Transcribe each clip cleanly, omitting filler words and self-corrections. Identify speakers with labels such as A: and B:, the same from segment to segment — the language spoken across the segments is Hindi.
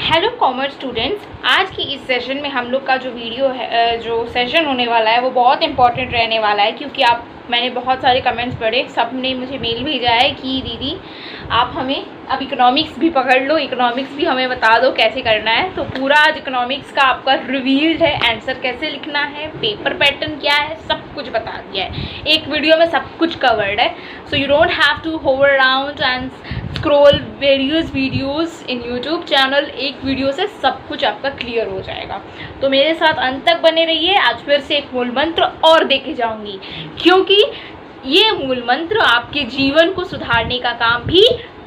A: हेलो कॉमर्स स्टूडेंट्स, आज की इस सेशन में हम लोग का जो वीडियो है, जो सेशन होने वाला है वो बहुत इंपॉर्टेंट रहने वाला है। क्योंकि मैंने बहुत सारे कमेंट्स पढ़े, सब ने मुझे मेल भेजा है कि दीदी आप हमें अब इकोनॉमिक्स भी पकड़ लो, इकोनॉमिक्स भी हमें बता दो कैसे करना है। तो पूरा आज इकोनॉमिक्स का आपका रिवील्ड है, आंसर कैसे लिखना है, पेपर पैटर्न क्या है, सब कुछ बता दिया है। एक वीडियो में सब कुछ कवर्ड है। So you don't have to hover around and scroll various videos in YouTube channel. एक वीडियो से सब कुछ आपका क्लियर हो जाएगा। तो मेरे साथ अंत तक बने रहिए। आज फिर से एक मूल मंत्र और देके जाऊंगी, क्योंकि ये मूल मंत्र आपके जीवन को सुधारने का काम भी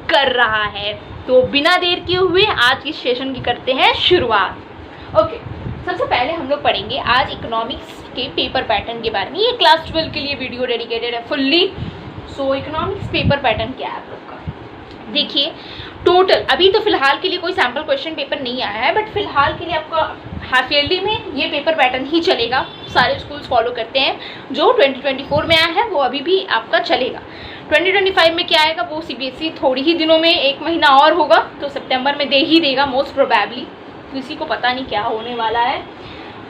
A: कर रहा है। तो बिना देर किए हुए आज की सेशन की करते हैं शुरुआत। ओके, सबसे पहले हम लोग पढ़ेंगे आज इकोनॉमिक्स के पेपर पैटर्न के बारे में। ये क्लास 12 के लिए वीडियो डेडिकेटेड है फुल्ली। सो इकोनॉमिक्स पेपर पैटर्न क्या है आप लोग का, देखिए। टोटल अभी तो फिलहाल के लिए कोई सैम्पल क्वेश्चन पेपर नहीं आया है, बट फिलहाल के लिए आपका हाफ ईयरली में ये पेपर पैटर्न ही चलेगा। सारे स्कूल्स फॉलो करते हैं। जो 2024 में आया है वो अभी भी आपका चलेगा। 2025 में क्या आएगा वो CBSE थोड़ी ही दिनों में, 1 महीना और होगा तो सितंबर में दे ही देगा मोस्ट प्रोबेबली। किसी को पता नहीं क्या होने वाला है।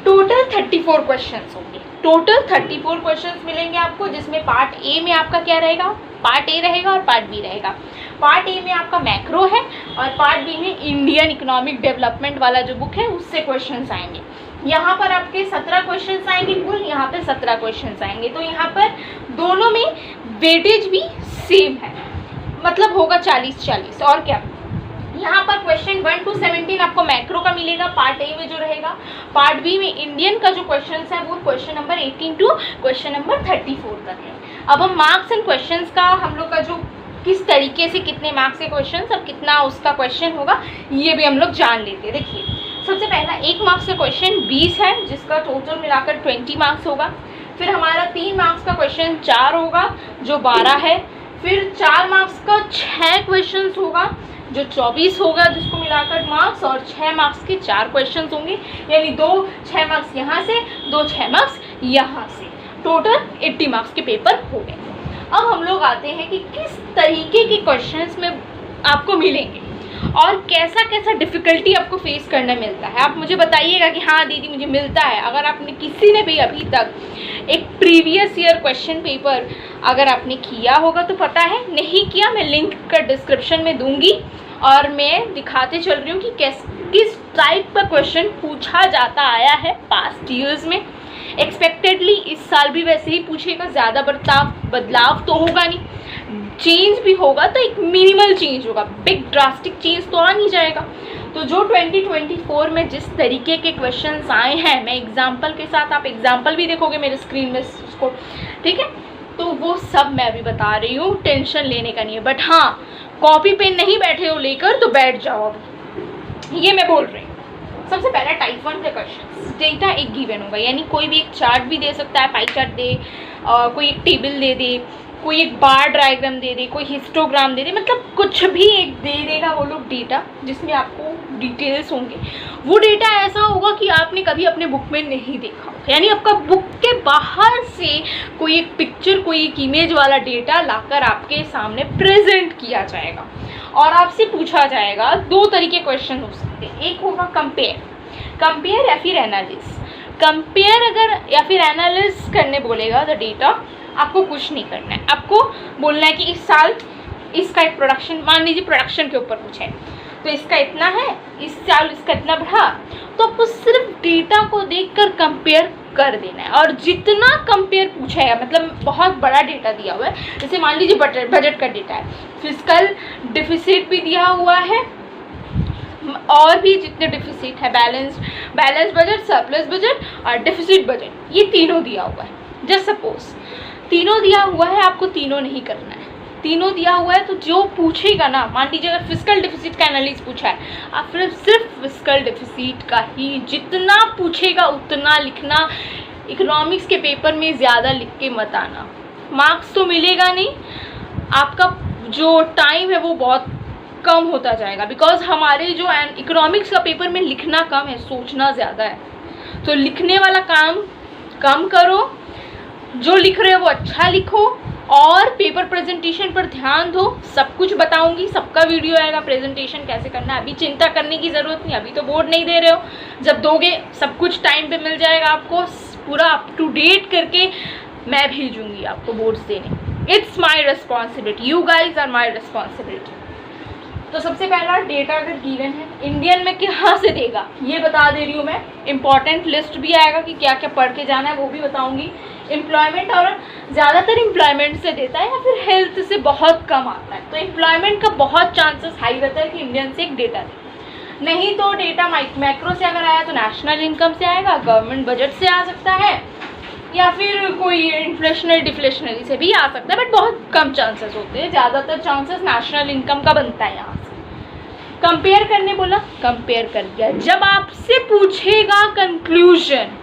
A: टोटल 34 क्वेश्चंस होंगे। टोटल 34 क्वेश्चंस मिलेंगे आपको, जिसमें पार्ट ए में आपका क्या रहेगा, पार्ट ए रहेगा और पार्ट बी रहेगा। पार्ट ए में आपका मैक्रो है और पार्ट बी में इंडियन इकोनॉमिक डेवलपमेंट वाला जो बुक है उससे क्वेश्चंस आएंगे। यहाँ पर आपके 17 क्वेश्चंस आएंगे कुल, यहाँ पे 17 क्वेश्चंस आएंगे। तो यहाँ पर दोनों में वेटेज भी सेम है, मतलब होगा 40-40। और क्या, यहाँ पर क्वेश्चन 1 to 17 आपको मैक्रो का मिलेगा पार्ट ए में जो रहेगा। पार्ट बी में इंडियन का जो क्वेश्चन है वो question number 18 to question number 34 तक है। अब हम मार्क्स एंड क्वेश्चंस का, हम लोग का जो किस तरीके से कितने मार्क्स के क्वेश्चन और कितना उसका क्वेश्चन होगा ये भी हम लोग जान लेते हैं। देखिए, सबसे पहला 1 मार्क्स का क्वेश्चन 20 है, जिसका टोटल मिलाकर 20 मार्क्स होगा। फिर हमारा 3 मार्क्स का क्वेश्चन 4 होगा जो 12 है। फिर 4 मार्क्स का 6 क्वेश्चन होगा जो 24 होगा, जिसको मिलाकर मार्क्स, और 6 मार्क्स के 4 क्वेश्चन होंगे, यानी 2 6 मार्क्स यहाँ से, 2 6 मार्क्स यहाँ से। टोटल 80 मार्क्स के पेपर हो गए। अब हम लोग आते हैं कि किस तरीके के क्वेश्चंस में आपको मिलेंगे और कैसा कैसा डिफ़िकल्टी आपको फेस करना मिलता है। आप मुझे बताइएगा कि हाँ दीदी मुझे मिलता है। अगर आपने किसी ने भी अभी तक एक प्रीवियस ईयर क्वेश्चन पेपर अगर आपने किया होगा तो पता है, नहीं किया मैं लिंक का डिस्क्रिप्शन में दूंगी और मैं दिखाते चल रही हूँ कि किस टाइप का क्वेश्चन पूछा जाता आया है पास्ट ईयर्स में। एक्सपेक्टेडली इस साल भी वैसे ही पूछेगा, ज़्यादा बदलाव तो होगा नहीं, चेंज भी होगा तो एक मिनिमल चेंज होगा, बिग ड्रास्टिक चेंज तो आ नहीं जाएगा। तो जो 2024 में जिस तरीके के क्वेश्चंस आए हैं, मैं एग्जांपल के साथ, आप एग्जांपल भी देखोगे मेरे स्क्रीन में उसको, ठीक है, तो वो सब मैं अभी बता रही हूँ, टेंशन लेने का नहीं है। बट हाँ, कॉपी पेन नहीं बैठे हो लेकर तो बैठ जाओ अभी, ये मैं बोल रही हूँ। सबसे पहला टाइप 1 के क्वेश्चन, डेटा एक गिवन होगा, यानी कोई भी एक चार्ट भी दे सकता है, पाई चार्ट दे, कोई एक टेबल दे दे, कोई एक बार डायग्राम दे दे, कोई हिस्टोग्राम दे दे, मतलब कुछ भी एक दे देगा वो लोग डेटा, जिसमें आपको डिटेल्स होंगे। वो डेटा ऐसा होगा कि आपने कभी अपने बुक में नहीं देखा, यानी आपका बुक के बाहर से कोई एक पिक्चर, कोई एक इमेज वाला डेटा लाकर आपके सामने प्रेजेंट किया जाएगा और आपसे पूछा जाएगा। 2 तरीके क्वेश्चन हो सकते हैं, एक होगा कंपेयर या फिर एनालिस। कंपेयर अगर या फिर एनालिस करने बोलेगा तो डेटा, आपको कुछ नहीं करना है, आपको बोलना है कि इस साल इसका एक प्रोडक्शन, मान लीजिए प्रोडक्शन के ऊपर पूछा है तो इसका इतना है, इस साल इसका इतना बढ़ा, तो आपको सिर्फ डेटा को देखकर कंपेयर कर देना है। और जितना कंपेयर पूछा है, मतलब बहुत बड़ा डेटा दिया हुआ है, जैसे मान लीजिए बजट का डेटा है, फिस्कल डिफिसिट भी दिया हुआ है और भी जितने डिफिसिट है, बैलेंस बजट, सरप्लस बजट और डिफिसिट बजट, ये तीनों दिया हुआ है। जस्ट सपोज तीनों दिया हुआ है, आपको तीनों नहीं करना है। तीनों दिया हुआ है तो जो पूछेगा ना, मान लीजिए अगर फिस्कल डिफिसिट का एनालिसिस पूछा है, आप फिर सिर्फ फिस्कल डिफिसिट का ही जितना पूछेगा उतना लिखना। इकोनॉमिक्स के पेपर में ज़्यादा लिख के मत आना, मार्क्स तो मिलेगा नहीं, आपका जो टाइम है वो बहुत कम होता जाएगा। बिकॉज हमारे जो इकोनॉमिक्स का पेपर में लिखना कम है, सोचना ज़्यादा है। तो लिखने वाला काम कम करो, जो लिख रहे हो वो अच्छा लिखो और पेपर प्रेजेंटेशन पर ध्यान दो, सब कुछ बताऊंगी, सबका वीडियो आएगा प्रेजेंटेशन कैसे करना है। अभी चिंता करने की ज़रूरत नहीं, अभी तो बोर्ड नहीं दे रहे हो, जब दोगे सब कुछ टाइम पे मिल जाएगा आपको, पूरा अप टू डेट करके मैं भेजूंगी आपको बोर्ड्स देने। It's my responsibility, you guys are my responsibility. तो सबसे पहला डेटा अगर गिवन है, इंडियन में कहाँ से देगा ये बता दे रही हूँ मैं। इंपॉर्टेंट लिस्ट भी आएगा कि क्या क्या पढ़ के जाना है, वो भी बताऊंगी। एम्प्लॉयमेंट, और ज़्यादातर एम्प्लॉयमेंट से देता है या फिर हेल्थ से बहुत कम आता है, तो एम्प्लॉयमेंट का बहुत चांसेस हाई रहता है कि इंडियन से एक डेटा दे। नहीं तो डेटा मैक्रो से अगर आया तो नेशनल इनकम से आएगा, गवर्नमेंट बजट से आ सकता है, या फिर कोई इन्फ्लेशनरी डिफ्लेशनरी से भी आ सकता है, बट बहुत कम चांसेस होते हैं। ज़्यादातर चांसेस नेशनल इनकम का बनता है यहाँ से। कंपेयर करने बोला, कंपेयर कर दिया। जब आपसे पूछेगा कंक्लूजन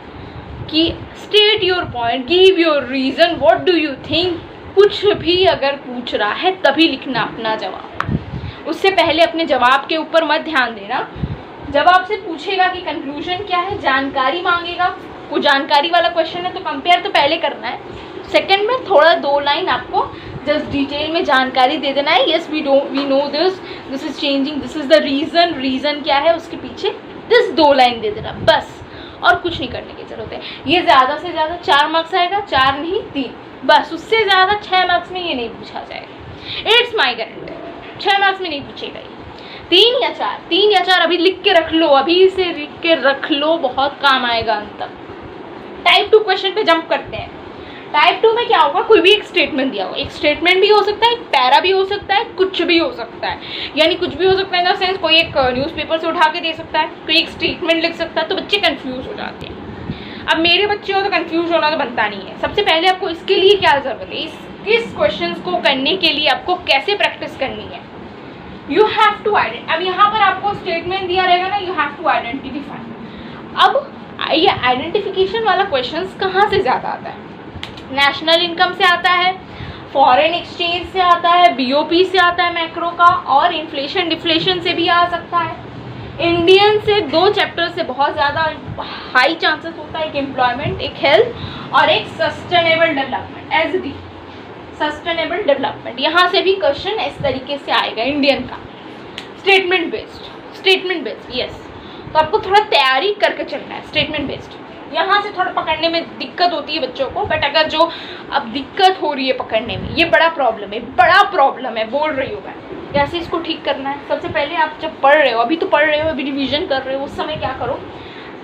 A: कि state your point, give your reason, what do you think, कुछ भी अगर पूछ रहा है तभी लिखना अपना जवाब। उससे पहले अपने जवाब के ऊपर मत ध्यान देना। जब आपसे पूछेगा कि कंक्लूजन क्या है, जानकारी मांगेगा, वो जानकारी वाला क्वेश्चन है तो कंपेयर तो पहले करना है। सेकंड में थोड़ा 2 लाइन आपको जस्ट डिटेल में जानकारी दे देना है। Yes we know this is changing, this is the reason, reason क्या है उसके पीछे, दिस 2 लाइन दे देना बस, और कुछ नहीं करने की ज़रूरत है। ये ज़्यादा से ज़्यादा 4 मार्क्स आएगा, 4 नहीं 3 बस, उससे ज़्यादा 6 मार्क्स में ये नहीं पूछा जाएगा। इट्स माई गारंटी, 6 मार्क्स में नहीं पूछेगा ये। 3 या 4 अभी लिख के रख लो, अभी से लिख के रख लो, बहुत काम आएगा अंत तक। टाइप 2 क्वेश्चन पे जंप करते हैं। टाइप 2 में क्या होगा, कोई भी एक स्टेटमेंट दिया होगा, एक स्टेटमेंट भी हो सकता है, एक पैरा भी हो सकता है, कुछ भी हो सकता है। यानी कुछ भी हो सकता है इन द सेंस कोई एक न्यूज़पेपर से उठा के दे सकता है, कोई एक स्टेटमेंट लिख सकता है, तो बच्चे कंफ्यूज हो जाते हैं। अब मेरे बच्चे हो तो कंफ्यूज होना तो बनता नहीं है। सबसे पहले आपको इसके लिए क्या ज़रूरत है, इस क्वेश्चन को करने के लिए आपको कैसे प्रैक्टिस करनी है, यू हैव टू आइडेंटिफाई। अब यहाँ पर आपको स्टेटमेंट दिया रहेगा ना, यू हैव टू आइडेंटिफाई। अब ये आइडेंटिफिकेशन वाला क्वेश्चंस कहाँ से ज़्यादा आता है, नेशनल इनकम से आता है, फॉरेन एक्सचेंज से आता है, बीओपी से आता है मैक्रो का, और इन्फ्लेशन डिफ्लेशन से भी आ सकता है। इंडियन से 2 चैप्टर से बहुत ज़्यादा हाई चांसेस होता है, एक एम्प्लॉयमेंट, एक हेल्थ, और एक sustainable development, SD sustainable development. यहाँ से भी क्वेश्चन इस तरीके से आएगा इंडियन का, स्टेटमेंट बेस्ड यस। तो आपको थोड़ा तैयारी करके चलना है स्टेटमेंट बेस्ड। यहाँ से थोड़ा पकड़ने में दिक्कत होती है बच्चों को, बट अगर जो अब दिक्कत हो रही है पकड़ने में, ये बड़ा प्रॉब्लम है, बोल रही हूँ मैं। कैसे इसको ठीक करना है, सबसे पहले आप जब पढ़ रहे हो, अभी तो पढ़ रहे हो, अभी रिवीजन कर रहे हो, उस समय क्या करो,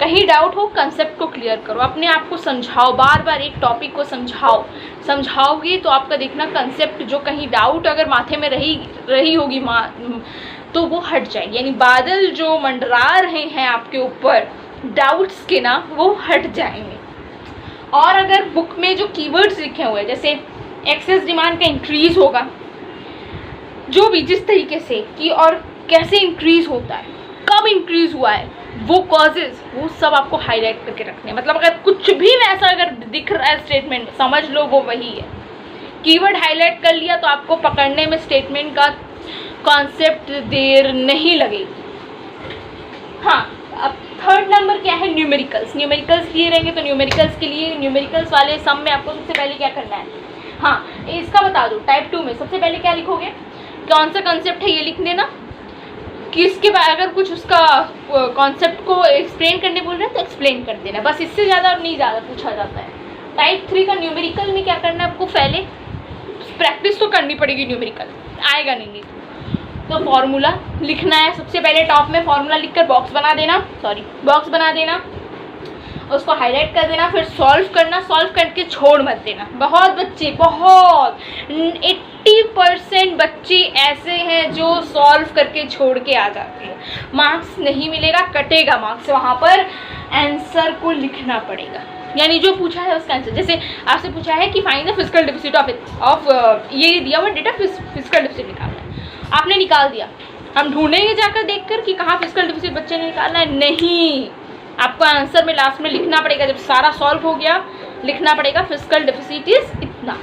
A: कहीं डाउट हो कंसेप्ट को क्लियर करो, अपने आप को समझाओ, बार बार एक टॉपिक को समझाओगे तो आपका देखना कंसेप्ट जो कहीं डाउट अगर माथे में रही होगी तो वो हट जाएगी। यानी बादल जो मंडरा रहे हैं आपके ऊपर डाउट्स के ना, वो हट जाएंगे। और अगर बुक में जो कीवर्ड्स लिखे हुए हैं, जैसे एक्सेस डिमांड का इंक्रीज होगा, जो भी जिस तरीके से कि और कैसे इंक्रीज होता है, कब इंक्रीज हुआ है, वो कॉजेज, वो सब आपको हाईलाइट करके रखने हैं। मतलब अगर कुछ भी वैसा अगर दिख रहा है स्टेटमेंट, समझ लो वो वही है। कीवर्ड हाईलाइट कर लिया तो आपको पकड़ने में स्टेटमेंट का कॉन्सेप्ट देर नहीं लगेगी। हाँ, अब थर्ड नंबर क्या है, न्यूमेरिकल्स दिए रहेंगे, तो न्यूमेरिकल्स के लिए न्यूमेरिकल्स वाले सम में आपको सबसे पहले क्या करना है, हाँ इसका बता दो, टाइप 2 में सबसे पहले क्या लिखोगे, कौन सा कॉन्सेप्ट है ये लिख देना, कि इसके बाद अगर कुछ उसका कॉन्सेप्ट को एक्सप्लेन करने बोल रहे हैं तो एक्सप्लेन कर देना, बस इससे ज़्यादा और नहीं ज़्यादा पूछा जाता है। टाइप 3 का न्यूमेरिकल में क्या करना है, आपको पहले प्रैक्टिस तो करनी पड़ेगी, न्यूमेरिकल आएगा नहीं तो फॉर्मूला लिखना है। सबसे पहले टॉप में फॉर्मूला लिखकर बॉक्स बना देना, उसको हाईलाइट कर देना, फिर सॉल्व करना, सॉल्व करके छोड़ मत देना। बहुत 80% बच्चे ऐसे हैं जो सॉल्व करके छोड़ के आ जाते हैं, मार्क्स नहीं मिलेगा, कटेगा मार्क्स, वहाँ पर आंसर को लिखना पड़ेगा। यानी जो पूछा है उसका आंसर, जैसे आपसे पूछा है कि find the physical deficit of ये दिया हुआ डेटा, फिजिकल डेफिसिट निकालना है, आपने निकाल दिया, हम ढूंढेंगे जाकर देखकर कि कहाँ फिजिकल डेफिसिट बच्चे ने निकालना है, नहीं, आपको आंसर में लास्ट में लिखना पड़ेगा, जब सारा सॉल्व हो गया लिखना पड़ेगा फिजिकल डेफिसिट इज इतना।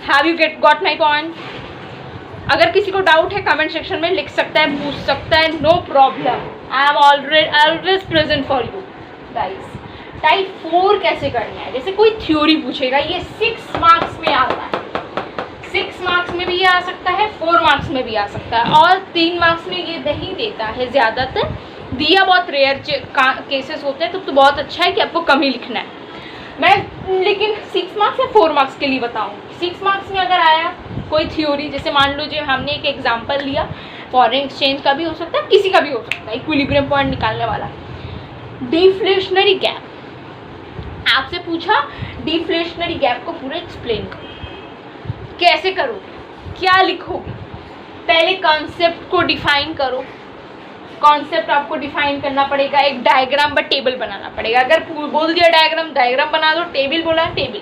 A: Have you got my point? अगर किसी को डाउट है कमेंट सेक्शन में लिख सकता है, पूछ सकता है, no problem, I am always present for you guys. Type 4 कैसे करना है, जैसे कोई थ्योरी पूछेगा, ये 6 मार्क्स में आता है, 6 मार्क्स में भी आ सकता है, 4 मार्क्स में भी आ सकता है, और 3 मार्क्स में ये नहीं देता है ज़्यादातर, दिया बहुत रेयर केसेस होते हैं, तो बहुत अच्छा है कि आपको कम ही लिखना है। मैं लेकिन 6 मार्क्स या 4 मार्क्स के लिए बताऊँ। 6 मार्क्स में अगर आया कोई थ्योरी, जैसे मान लीजिए हमने एक एग्जाम्पल लिया, फॉरेन एक्सचेंज का भी हो सकता है, किसी का भी हो सकता है, इक्विलिब्रियम पॉइंट निकालने वाला, डिफ्लेशनरी गैप आपसे पूछा, डिफ्लेशनरी गैप को पूरा एक्सप्लेन करो। कैसे करोगे, क्या लिखोगे? पहले कॉन्सेप्ट को डिफाइन करो, कॉन्सेप्ट आपको डिफाइन करना पड़ेगा, एक डायग्राम व टेबल बनाना पड़ेगा। अगर बोल दिया डायग्राम बना दो, टेबल बोला टेबल,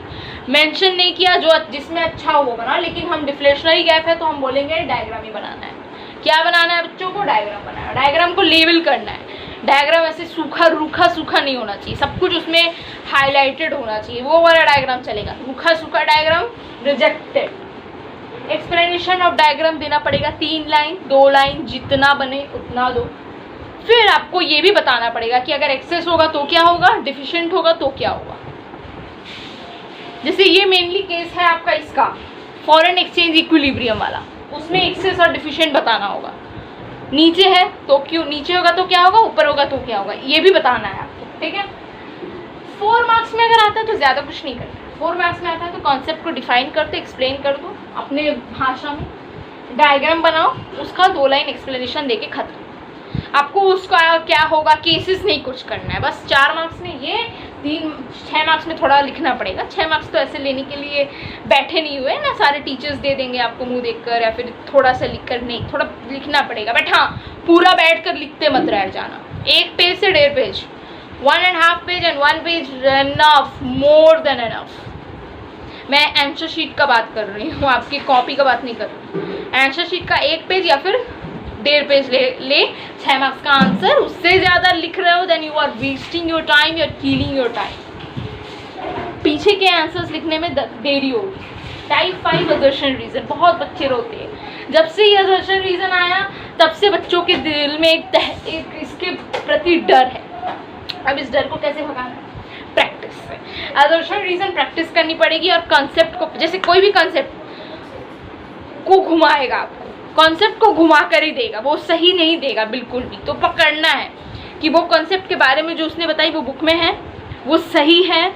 A: मेंशन नहीं किया, जो जिसमें अच्छा हो वो बना, लेकिन हम डिफ्लेशनरी गैप है तो हम बोलेंगे डायग्राम ही बनाना है। क्या बनाना है बच्चों को? डायग्राम बनाना है। डायग्राम को लेबल करना है। डायग्राम ऐसे सूखा रूखा सूखा नहीं होना चाहिए, सब कुछ उसमें हाईलाइटेड होना चाहिए, वो वाला डायग्राम चलेगा। रूखा सूखा diagram rejected. Explanation of diagram देना पड़ेगा, 3 लाइन 2 लाइन, जितना बने उतना दो। फिर आपको ये भी बताना पड़ेगा कि अगर एक्सेस होगा तो क्या होगा, डिफिशिएंट होगा तो क्या होगा। जैसे ये मेनली केस है आपका इसका फॉरेन एक्सचेंज इक्विलिब्रियम वाला, उसमें एक्सेस और डिफिशिएंट बताना होगा। नीचे है तो क्यों, नीचे होगा तो क्या होगा, ऊपर होगा तो क्या होगा, ये भी बताना है आपको, ठीक है। 4 मार्क्स में अगर आता है तो ज़्यादा कुछ नहीं करना है। 4 मार्क्स में आता है तो कॉन्सेप्ट को डिफाइन कर दो, एक्सप्लेन कर दो अपने भाषा में, डायग्राम बनाओ, उसका 2 लाइन एक्सप्लेनेशन देके खत्म। आपको उसका क्या होगा, केसेस नहीं कुछ करना है, बस 4 मार्क्स में ये 6 मार्क्स में थोड़ा लिखना पड़ेगा। 6 मार्क्स तो ऐसे लेने के लिए बैठे नहीं हुए ना, सारे टीचर्स दे देंगे आपको मुंह देखकर, या फिर थोड़ा सा लिख कर, नहीं, थोड़ा लिखना पड़ेगा। बट हाँ, पूरा बैठ कर लिखते मत रह जाना। 1 पेज से 1.5 page, 1.5 page and 1 page enough, more than enough. मैं आंसर शीट का बात कर रही हूँ, आपकी कॉपी का बात नहीं कर रही। आंसर शीट का 1 पेज या फिर 1.5 पेज ले 6 मार्क्स का आंसर। उससे ज़्यादा लिख रहे हो then you are wasting your time, you are killing your time. पीछे के आंसर्स लिखने में देरी होगी। टाइप 5 असर्शन रीज़न, बहुत बच्चे रोते हैं। जब से ये असर्शन रीज़न आया तब से बच्चों के दिल में एक इसके प्रति डर है। अब इस डर को कैसे भगाना है? प्रैक्टिस से। असर्शन रीज़न प्रैक्टिस करनी पड़ेगी, और कॉन्सेप्ट को, जैसे कोई भी कॉन्सेप्ट को घुमाएगा, आपको कॉन्सेप्ट को घुमा कर ही देगा, वो सही नहीं देगा बिल्कुल भी। तो पकड़ना है कि वो कॉन्सेप्ट के बारे में जो उसने बताई वो बुक में है, वो सही है,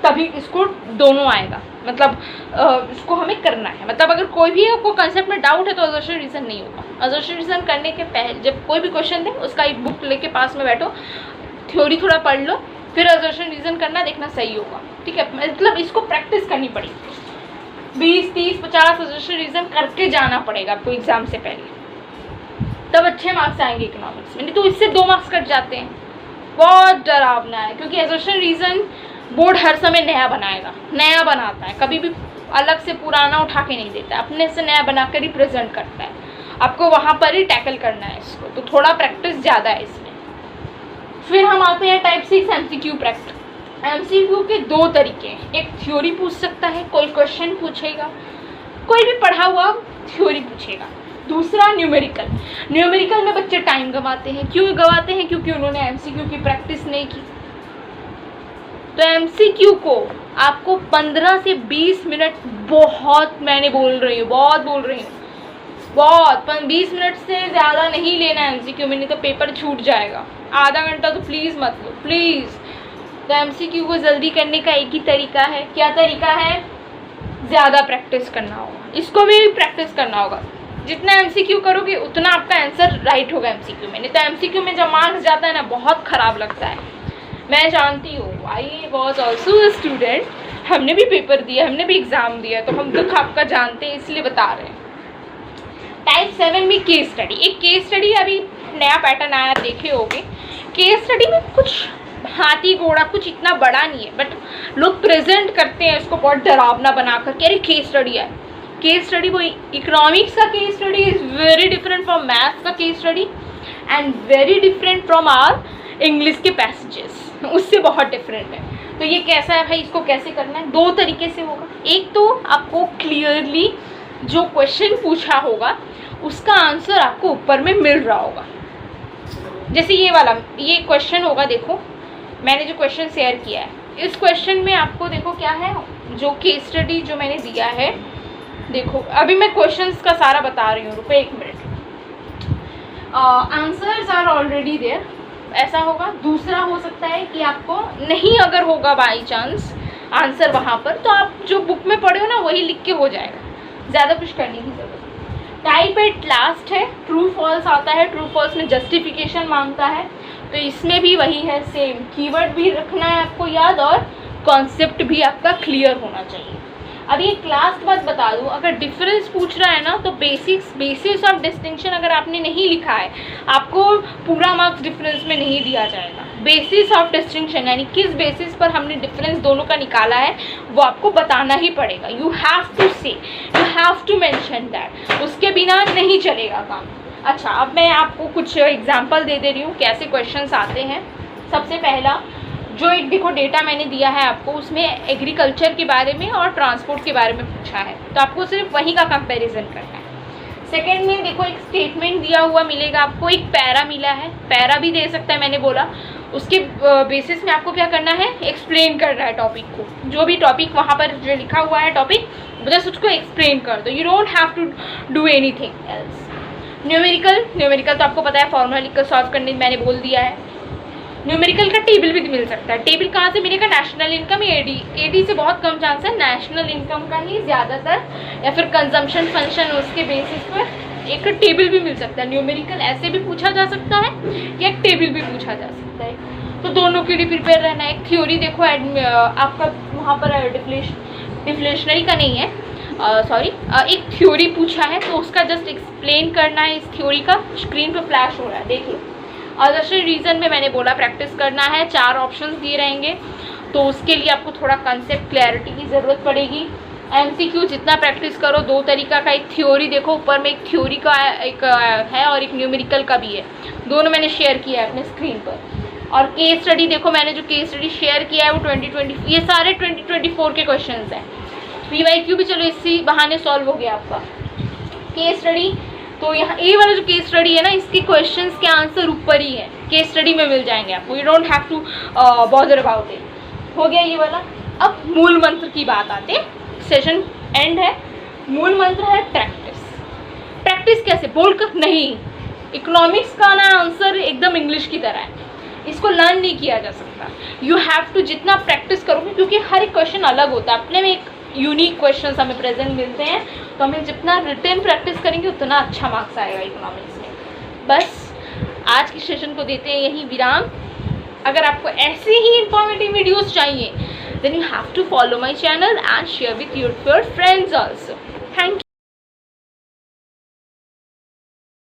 A: तभी इसको दोनों आएगा। मतलब इसको हमें करना है। मतलब अगर कोई भी आपको कॉन्सेप्ट में डाउट है तो असर्शन रीज़न नहीं होगा। असर्शन रीज़न करने के पहले जब कोई भी क्वेश्चन दे, उसका एक बुक लेके पास में बैठो, थ्योरी थोड़ा पढ़ लो, फिर असर्शन रीज़न करना, देखना सही होगा, ठीक है। मतलब इसको प्रैक्टिस करनी पड़ेगी। 20, 30, 50 असर्शन रीज़न करके जाना पड़ेगा आपको एग्ज़ाम से पहले, तब अच्छे मार्क्स आएंगे इकोनॉमिक्स में। नहीं तो इससे 2 मार्क्स कट जाते हैं। बहुत डरावना है, क्योंकि असर्शन रीज़न बोर्ड हर समय नया बनाएगा, नया बनाता है, कभी भी अलग से पुराना उठा के नहीं देता है, अपने से नया बनाकर ही प्रेजेंट करता है। आपको वहाँ पर ही टैकल करना है इसको, तो थोड़ा प्रैक्टिस ज़्यादा है इसमें। फिर हम आते हैं टाइप 6 MCQ प्रैक्टिस। MCQ के 2 तरीके हैं। एक थ्योरी पूछ सकता है, कोई क्वेश्चन पूछेगा, कोई भी पढ़ा हुआ थ्योरी पूछेगा। दूसरा न्यूमेरिकल। न्यूमेरिकल में बच्चे टाइम गंवाते हैं। क्यों गंवाते हैं? क्योंकि उन्होंने MCQ की प्रैक्टिस नहीं की। तो MCQ को आपको 15 से 20 मिनट, बहुत मैंने बोल रही हूँ, बहुत बोल रही हूँ, बहुत 20 मिनट से ज़्यादा नहीं लेना है MCQ में, नहीं तो पेपर छूट जाएगा। आधा घंटा तो प्लीज़ मत लो, प्लीज़। तो MCQ को जल्दी करने का एक ही तरीका है। क्या तरीका है? ज़्यादा प्रैक्टिस करना होगा। इसको भी प्रैक्टिस करना होगा। जितना MCQ करोगे उतना आपका आंसर राइट होगा MCQ में। नहीं तो MCQ में जब मार्क्स जाता है ना, बहुत ख़राब लगता है। मैं जानती हूँ, I was also a student, हमने भी पेपर दिया, हमने भी एग्ज़ाम दिया, तो हम दुख आपका जानते हैं, इसलिए बता रहे हैं। टाइप 7 में केस स्टडी। एक केस स्टडी अभी नया पैटर्न आया, देखे होगे। केस स्टडी में कुछ हाथी घोड़ा कुछ इतना बड़ा नहीं है, बट लोग प्रेजेंट करते हैं इसको बहुत डरावना बनाकर कि अरे केस स्टडी है। केस स्टडी वो इकोनॉमिक्स का case study is very different from maths का case study and very different from our English के पैसेजेस, उससे बहुत डिफरेंट है। तो ये कैसा है भाई, इसको कैसे करना है? 2 तरीके से होगा। एक तो आपको क्लियरली जो क्वेश्चन पूछा होगा उसका आंसर आपको ऊपर में मिल रहा होगा। जैसे ये वाला, ये क्वेश्चन होगा, देखो मैंने जो क्वेश्चन शेयर किया है, इस क्वेश्चन में आपको देखो क्या है, जो केस स्टडी जो मैंने दिया है, देखो अभी मैं क्वेश्चंस का सारा बता रही हूँ, रुपये 1 minute. Answers are already there, ऐसा होगा। दूसरा हो सकता है कि आपको नहीं अगर होगा बाई चांस आंसर वहाँ पर, तो आप जो बुक में पढ़े हो ना वही लिख के हो जाएगा, ज़्यादा कुछ करने की ज़रूरत नहीं। टाइप एट लास्ट है, ट्रू फॉल्स आता है, ट्रू फॉल्स में जस्टिफिकेशन मांगता है, तो इसमें भी वही है सेम, कीवर्ड भी रखना है आपको याद और कॉन्सेप्ट भी आपका क्लियर होना चाहिए। अब एक लास्ट बात बता दूं, अगर डिफरेंस पूछ रहा है ना तो बेसिस ऑफ डिस्टिंक्शन अगर आपने नहीं लिखा है, आपको पूरा मार्क्स डिफरेंस में नहीं दिया जाएगा। बेसिस ऑफ डिस्टिंक्शन यानी किस बेसिस पर हमने डिफरेंस दोनों का निकाला है वो आपको बताना ही पड़ेगा। You have to say, you have to mention that, उसके बिना नहीं चलेगा काम। अच्छा, अब मैं आपको कुछ एग्जाम्पल दे रही हूँ कैसे क्वेश्चंस आते हैं। सबसे पहला जो एक देखो डेटा मैंने दिया है आपको, उसमें एग्रीकल्चर के बारे में और ट्रांसपोर्ट के बारे में पूछा है, तो आपको सिर्फ वही का कंपैरिजन करना है। सेकंड में देखो एक स्टेटमेंट दिया हुआ मिलेगा आपको, एक पैरा मिला है, पैरा भी दे सकता है मैंने बोला, उसके बेसिस में आपको क्या करना है, एक्सप्लेन करना है टॉपिक को, जो भी टॉपिक वहाँ पर जो लिखा हुआ है टॉपिक, बस उसको एक्सप्लेन कर दो, you don't have to do anything else. Numerical तो आपको पता है, फॉर्मूला लिखकर सॉल्व करने मैंने बोल दिया है। न्यूमेरिकल का टेबल भी मिल सकता है, टेबल कहाँ से मिलेगा, नेशनल इनकम या एडी से बहुत कम चांस है, नेशनल इनकम का ही ज़्यादातर, या फिर कंजम्पशन फंक्शन, उसके बेसिस पर एक टेबल भी मिल सकता है। न्यूमेरिकल ऐसे भी पूछा जा सकता है या एक टेबल भी पूछा जा सकता है, तो दोनों के लिए प्रिपेयर रहना है। एक थ्योरी देखो आपका वहाँ पर डिफ्लेशनरी का नहीं है, सॉरी, एक थ्योरी पूछा है तो उसका जस्ट एक्सप्लेन करना है, इस थ्योरी का स्क्रीन पर फ्लैश हो रहा है देख लो। अदर्शन रीज़न में मैंने बोला प्रैक्टिस करना है, 4 ऑप्शंस दिए रहेंगे, तो उसके लिए आपको थोड़ा कंसेप्ट क्लैरिटी की ज़रूरत पड़ेगी। एमसीक्यू जितना प्रैक्टिस करो, 2 तरीका का, एक थ्योरी देखो ऊपर में, एक थ्योरी का एक है और एक न्यूमेरिकल का भी है, दोनों मैंने शेयर किया है अपने स्क्रीन पर। और केस स्टडी देखो, मैंने जो केस स्टडी शेयर किया है वो 2020, ये सारे 2024 के क्वेश्चन हैं। PYQ भी चलो इसी बहाने सॉल्व हो गया आपका। केस स्टडी तो यहाँ ए वाला जो केस स्टडी है ना, इसके क्वेश्चंस के आंसर ऊपर ही है, केस स्टडी में मिल जाएंगे आपको, you don't have to bother about it. हो गया ये वाला। अब मूल मंत्र की बात आते, सेशन एंड है, मूल मंत्र है प्रैक्टिस। प्रैक्टिस कैसे, बोलकर नहीं, इकोनॉमिक्स का ना आंसर एकदम इंग्लिश की तरह है, इसको लर्न नहीं किया जा सकता। यू हैव टू जितना प्रैक्टिस करोगे, क्योंकि हर एक क्वेश्चन अलग होता है, अपने में एक यूनिक क्वेश्चंस हमें प्रेजेंट मिलते हैं, तो हमें जितना रिटर्न प्रैक्टिस करेंगे उतना अच्छा मार्क्स आएगा इकोनॉमिक्स में। बस आज की सेशन को देते हैं यही विराम। अगर आपको ऐसे ही इंफॉर्मेटिव वीडियोस चाहिए, then you have to follow my channel and share with your friends also. Thank you.